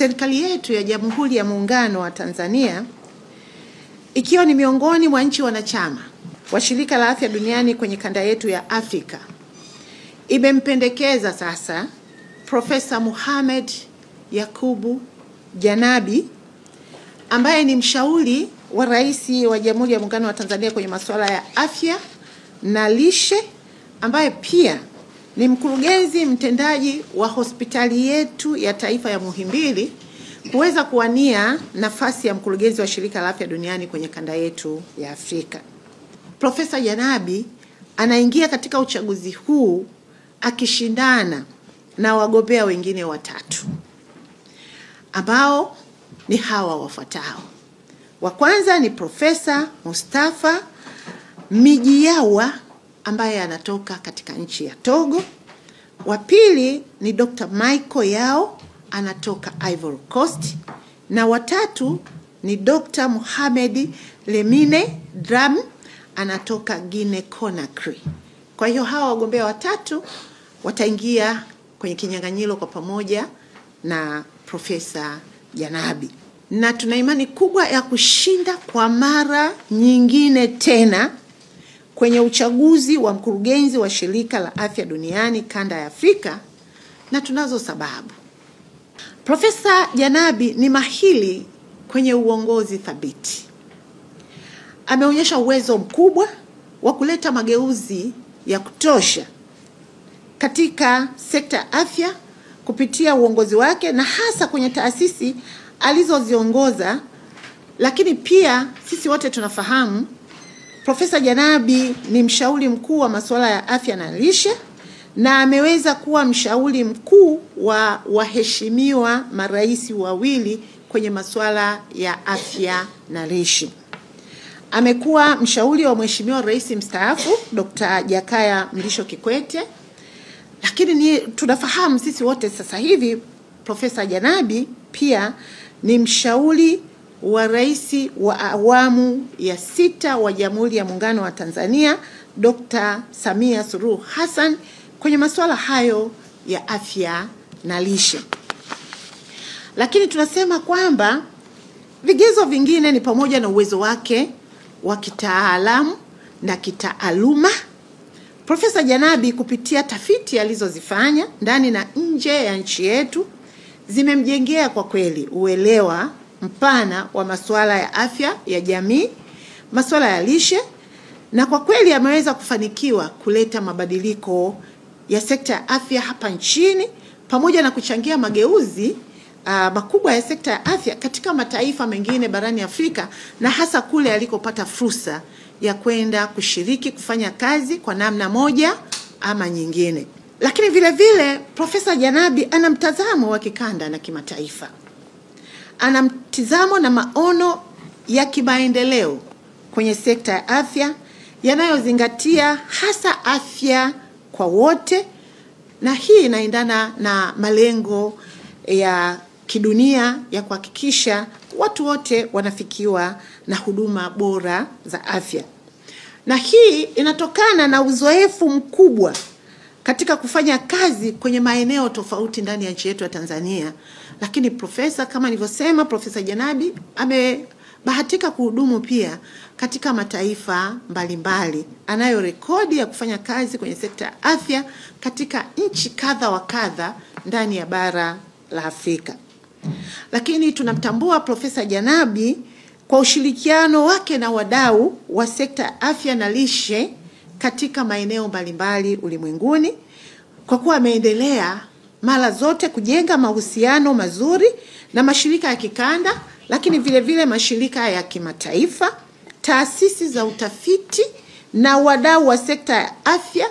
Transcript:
serikali yetu ya Jamhuri ya Muungano wa Tanzania, ikiwa ni miongoni mwa nchi wanachama wa Shirika la Afya Duniani kwenye kanda yetu ya Afrika, imempendekeza sasa Profesa Mohamed Yakubu Janabi, ambaye ni mshauri wa Rais wa Jamhuri ya Muungano wa Tanzania kwenye masuala ya afya na lishe, ambaye pia ni mkurugenzi mtendaji wa hospitali yetu ya taifa ya Muhimbili, kuweza kuwania nafasi ya mkurugenzi wa Shirika la Afya Duniani kwenye kanda yetu ya Afrika. Profesa Janabi anaingia katika uchaguzi huu akishindana na wagombea wengine watatu, ambao ni hawa wafuatao. Wa kwanza ni Profesa Mustafa Mijiawa ambaye anatoka katika nchi ya Togo. Wa pili ni Dr. Michael Yao anatoka Ivory Coast, na watatu ni Dr. Mohamed Lemine Dram anatoka Guinea Conakry. Kwa hiyo hawa wagombea watatu wataingia kwenye kinyang'anyiro kwa pamoja na Profesa Janabi, na tuna imani kubwa ya kushinda kwa mara nyingine tena kwenye uchaguzi wa mkurugenzi wa Shirika la Afya Duniani kanda ya Afrika, na tunazo sababu. Profesa Janabi ni mahiri kwenye uongozi thabiti. Ameonyesha uwezo mkubwa wa kuleta mageuzi ya kutosha katika sekta ya afya kupitia uongozi wake, na hasa kwenye taasisi alizoziongoza. Lakini pia sisi wote tunafahamu Profesa Janabi ni mshauri mkuu wa masuala ya afya na lishe, na ameweza kuwa mshauri mkuu wa waheshimiwa marais wawili kwenye masuala ya afya na lishe. Amekuwa mshauri wa Mheshimiwa Rais mstaafu Dr. Jakaya Mrisho Kikwete. Lakini tunafahamu sisi wote sasa hivi Profesa Janabi pia ni mshauri wa Rais wa awamu ya 6 wa Jamhuri ya Muungano wa Tanzania Dr. Samia Suluhu Hassan kwenye masuala hayo ya afya na lishe. Lakini tunasema kwamba vigezo vingine ni pamoja na uwezo wake wa kitaalamu na kitaaluma. Profesa Janabi kupitia tafiti alizozifanya ndani na nje ya nchi yetu zimemjengea kwa kweli uelewa mpana wa masuala ya afya ya jamii, masuala ya lishe, na kwa kweli ameweza kufanikiwa kuleta mabadiliko ya sekta ya afya hapa nchini, pamoja na kuchangia mageuzi makubwa ya sekta ya afya katika mataifa mengine barani Afrika, na hasa kule alikopata fursa ya kwenda kushiriki kufanya kazi kwa namna moja ama nyingine. Lakini vile vile Profesa Janabi ana mtazamo wa kikanda na kimataifa. Ana mtazamo na maono ya kimaendeleo kwenye sekta ya afya yanayozingatia hasa afya kwa wote, na hii inaendana na malengo ya kidunia ya kuhakikisha watu wote wanafikiwa na huduma bora za afya. Na hii inatokana na uzoefu mkubwa katika kufanya kazi kwenye maeneo tofauti ndani ya nchi yetu ya Tanzania. Lakini kama nilivyosema, Profesa Janabi amebahatika kuhudumu pia katika mataifa mbalimbali. Anayo rekodi ya kufanya kazi kwenye sekta ya afya katika nchi kadha wa kadha ndani ya bara la Afrika. Lakini tunamtambua Profesa Janabi kwa ushirikiano wake na wadau wa sekta ya afya na lishe katika maeneo mbalimbali ulimwenguni, kwa kuwa ameendelea mara zote kujenga mahusiano mazuri na mashirika ya kikanda, lakini vile vile mashirika ya kimataifa, taasisi za utafiti na wadau wa sekta ya afya.